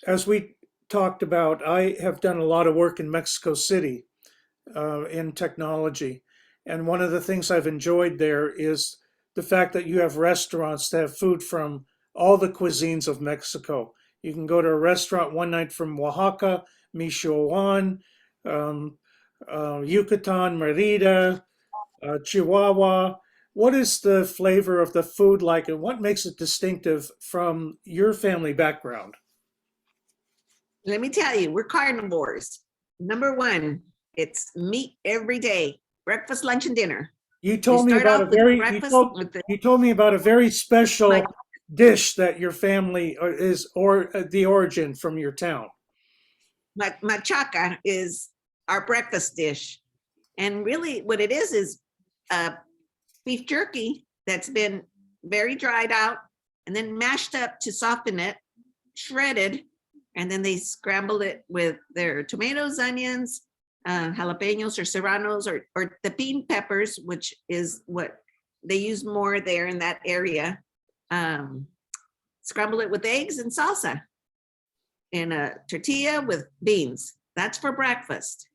as we talked about, I have done a lot of work in Mexico City in technology. And one of the things I've enjoyed there is the fact that you have restaurants that have food from all the cuisines of Mexico. You can go to a restaurant one night from Oaxaca, Michoacan, Yucatan, Merida, Chihuahua. What is the flavor of the food like, and what makes it distinctive from your family background? let me tell you, we're carnivores. Number one, it's meat every day, breakfast, lunch, and dinner. You told me start about off a with very breakfast with the- you told me about a very special Like- dish that your family is or the origin from your town. Machaca is our breakfast dish. And really what it is beef jerky that's been very dried out and then mashed up to soften it, shredded, and then they scrambled it with their tomatoes, onions, jalapenos or serranos or the bean peppers, which is what they use more there in that area. Scramble it with eggs and salsa in a tortilla with beans. That's for breakfast.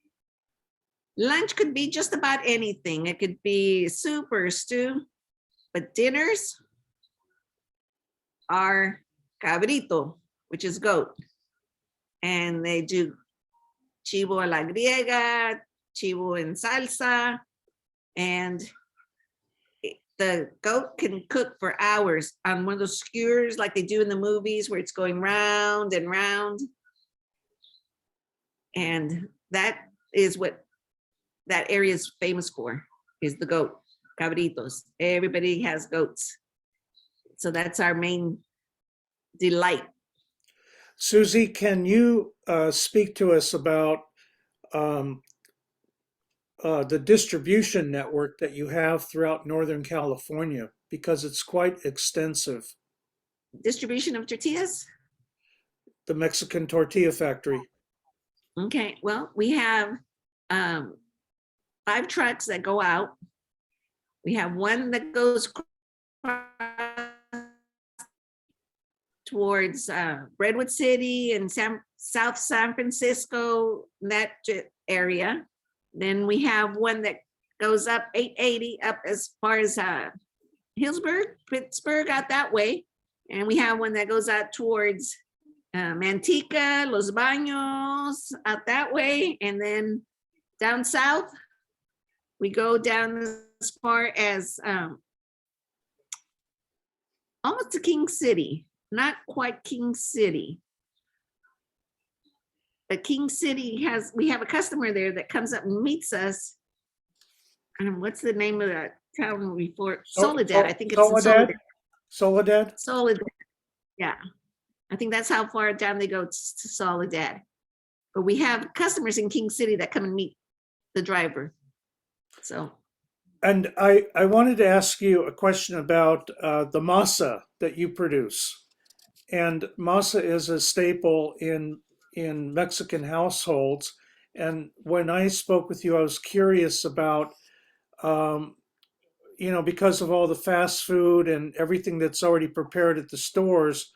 Lunch could be just about anything. It could be soup or stew, but dinners are cabrito, which is goat. And they do chivo a la griega, chivo en salsa, and the goat can cook for hours on one of those skewers like they do in the movies where it's going round and round. And that is what that area is famous for, is the goat, cabritos. Everybody has goats. So that's our main delight. Susie, can you speak to us about the distribution network that you have throughout Northern California? Because it's quite extensive. Distribution of tortillas? The Mexican Tortilla Factory. Okay, well, we have 5 trucks that go out. We have one that goes towards Redwood City and South San Francisco, that area. Then we have one that goes up 880 up as far as Hillsburg, Pittsburgh, out that way. And we have one that goes out towards Manteca, Los Baños, out that way. And then down south, we go down as far as almost to King City, not quite King City. But King City we have a customer there that comes up and meets us. What's the name of that town before? Soledad, I think it's in Soledad. Soledad? Soledad, yeah. I think that's how far down they go to Soledad. But we have customers in King City that come and meet the driver. So. And I wanted to ask you a question about the masa that you produce. And masa is a staple in Mexican households. And when I spoke with you, I was curious about, because of all the fast food and everything that's already prepared at the stores,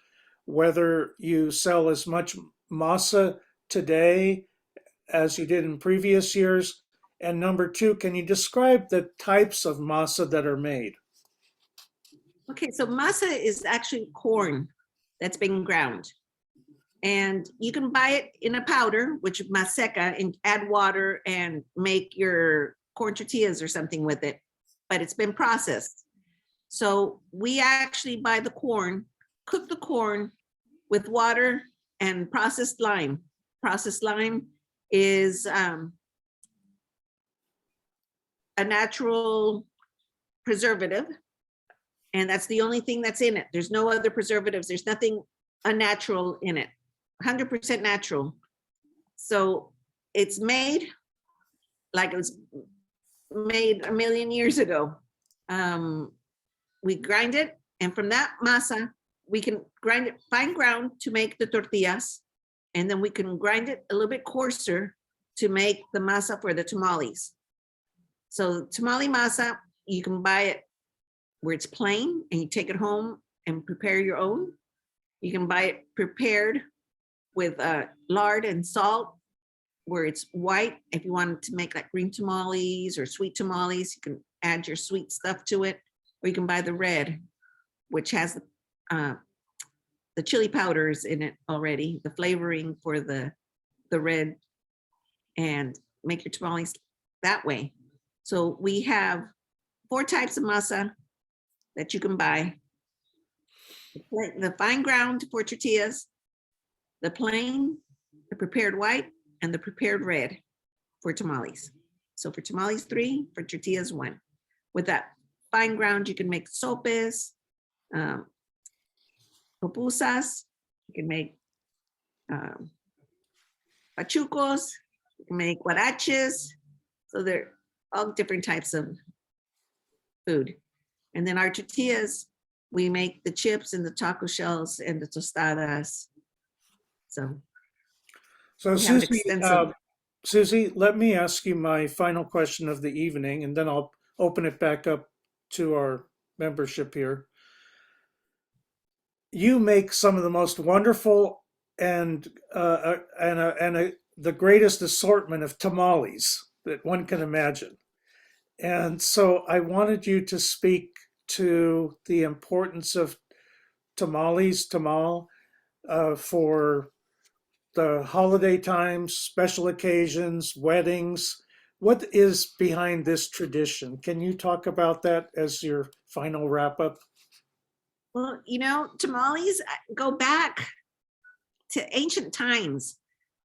whether you sell as much masa today as you did in previous years? And number two, can you describe the types of masa that are made? Okay, so masa is actually corn that's been ground. And you can buy it in a powder, which is maseca, and add water and make your corn tortillas or something with it, but it's been processed. So we actually buy the corn, cook the corn with water and processed lime. Processed lime is a natural preservative, and that's the only thing that's in it. There's no other preservatives. There's nothing unnatural in it. 100% natural. So it's made like it was made a million years ago. We grind it, and from that masa, we can grind it fine ground to make the tortillas, and then we can grind it a little bit coarser to make the masa for the tamales. So tamale masa, you can buy it where it's plain, and you take it home and prepare your own. You can buy it prepared with lard and salt, where it's white. If you wanted to make like green tamales or sweet tamales, you can add your sweet stuff to it, or you can buy the red, which has the chili powders in it already, the flavoring for the red, and make your tamales that way. So we have 4 types of masa that you can buy. The fine ground for tortillas, the plain, the prepared white, and the prepared red for tamales. So for tamales 3, for tortillas 1. With that fine ground, you can make sopes, pupusas, you can make pachucos, you can make huaraches. So they're all different types of food. And then our tortillas, we make the chips and the taco shells and the tostadas. So we have an extensive. Sucy, let me ask you my final question of the evening, and then I'll open it back up to our membership here. You make some of the most wonderful and the greatest assortment of tamales that one can imagine. And so I wanted you to speak to the importance of tamal, for the holiday times, special occasions, weddings. What is behind this tradition? Can you talk about that as your final wrap up? Well, tamales go back to ancient times.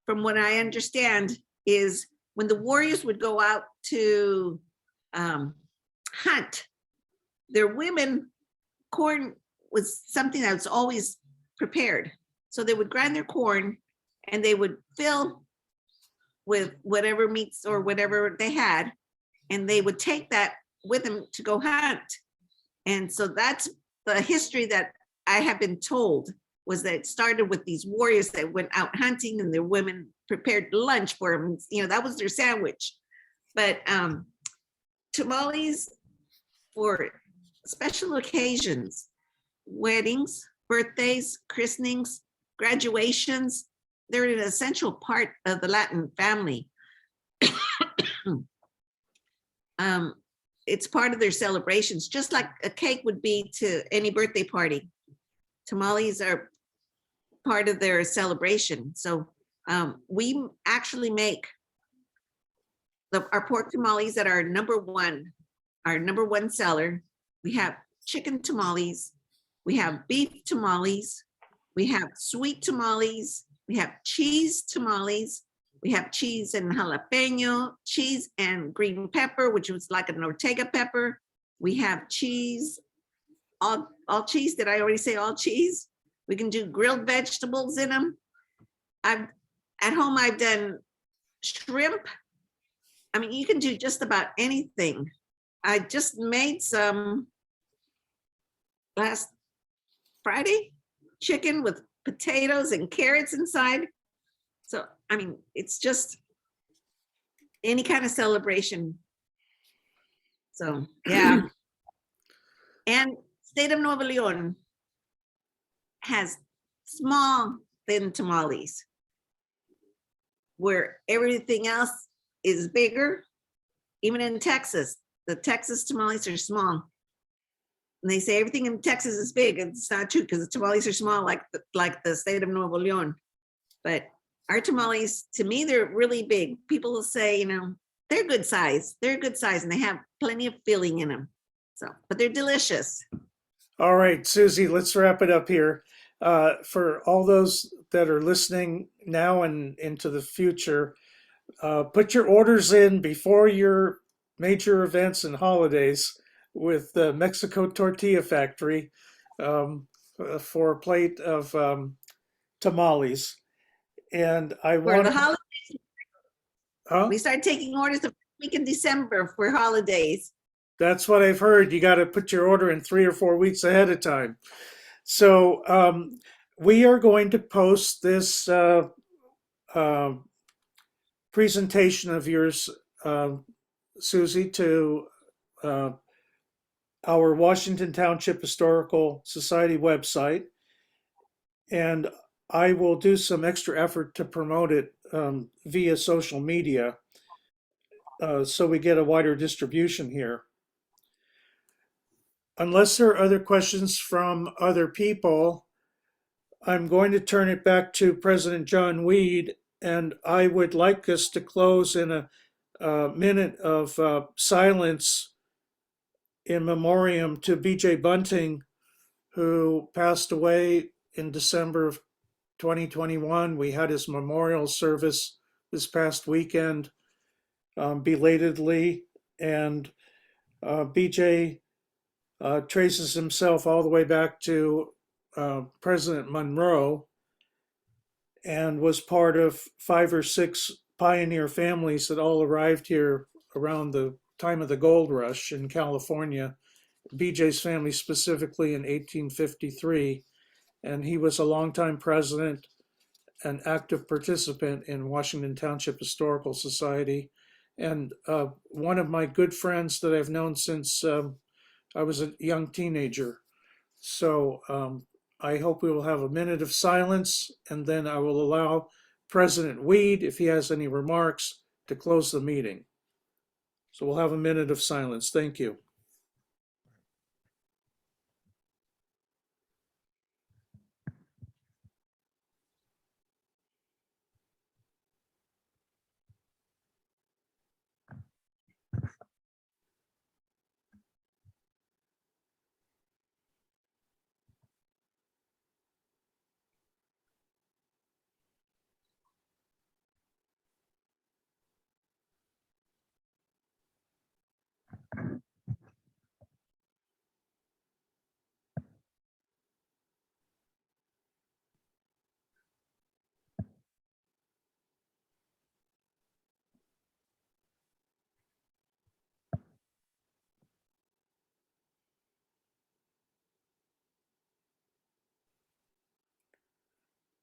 From what I understand is when the warriors would go out to hunt, their women, corn was something that was always prepared. So they would grind their corn and they would fill with whatever meats or whatever they had, and they would take that with them to go hunt. And so that's the history that I have been told, was that it started with these warriors that went out hunting and their women prepared lunch for them. That was their sandwich. But tamales for special occasions, weddings, birthdays, christenings, graduations, they're an essential part of the Latin family. It's part of their celebrations, just like a cake would be to any birthday party. Tamales are part of their celebration. So we actually make our pork tamales that are our number one seller. We have chicken tamales, we have beef tamales, we have sweet tamales, we have cheese tamales, we have cheese and jalapeno, cheese and green pepper, which was like an Ortega pepper. We have cheese, all cheese. Did I already say all cheese? We can do grilled vegetables in them. At home, I've done shrimp. I mean, you can do just about anything. I just made some last Friday, chicken with potatoes and carrots inside. So, I mean, it's just any kind of celebration. So, yeah. And state of Nuevo León has small than tamales. Where everything else is bigger, even in Texas, the Texas tamales are small. And they say everything in Texas is big. It's not true because the tamales are small, like the state of Nuevo León. But our tamales, to me, they're really big. People will say, they're good size. They're good size, and they have plenty of filling in them. So, but they're delicious. All right, Susie, let's wrap it up here. For all those that are listening now and into the future, put your orders in before your major events and holidays with the Mexico Tortilla Factory for a plate of tamales. And I For want the holidays, huh? we start taking orders the week in December for holidays. That's what I've heard. You got to put your order in 3 or 4 weeks ahead of time. So we are going to post this presentation of yours, Susie, to our Washington Township Historical Society website. And I will do some extra effort to promote it via social media so we get a wider distribution here. Unless there are other questions from other people, I'm going to turn it back to President John Weed, and I would like us to close in a minute of silence in memoriam to B.J. Bunting, who passed away in December of 2021. We had his memorial service this past weekend, belatedly, and B.J. Traces himself all the way back to President Monroe and was part of 5 or 6 pioneer families that all arrived here around the time of the gold rush in California. BJ's family specifically in 1853, and he was a longtime president and active participant in Washington Township Historical Society, and one of my good friends that I've known since I was a young teenager. So I hope we will have a minute of silence, and then I will allow President Weed, if he has any remarks, to close the meeting. So we'll have a minute of silence. Thank you.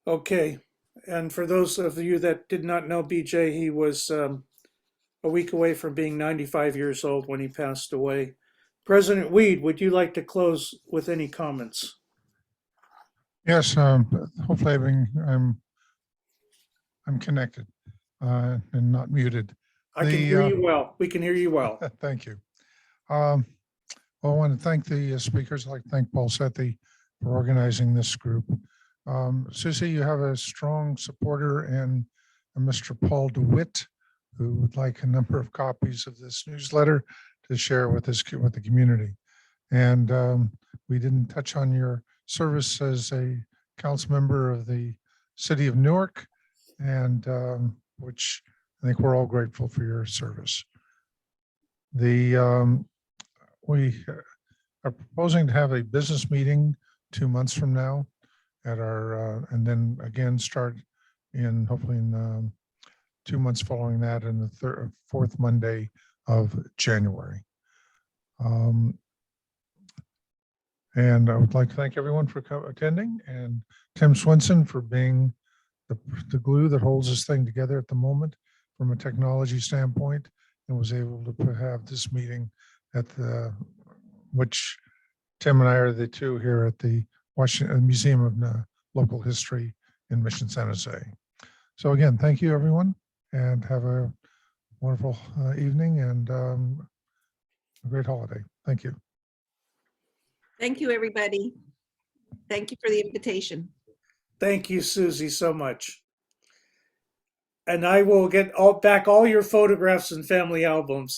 Okay, and for those of you that did not know BJ, he was a week away from being 95 years old when he passed away. President Weed, would you like to close with any comments? Yes, hopefully I'm connected and not muted. I can hear you well. We can hear you well. Thank you. Well, I want to thank the speakers. I'd like to thank Paul Sethi for organizing this group. Susie, you have a strong supporter in Mr. Paul DeWitt, who would like a number of copies of this newsletter to share with the community. And we didn't touch on your service as a council member of the city of Newark, and which I think we're all grateful for your service. We are proposing to have a business meeting 2 months from now at our, and then again start in hopefully in 2 months following that in the fourth Monday of January. And I would like to thank everyone for attending, and Tim Swinson for being the glue that holds this thing together at the moment from a technology standpoint, and was able to have this meeting at which Tim and I are the two here at the Washington Museum of local history in Mission San Jose. So again, thank you, everyone, and have a wonderful evening and a great holiday. Thank you. Thank you, everybody. Thank you for the invitation. Thank you, Susie, so much. And I will get back all your photographs and family albums.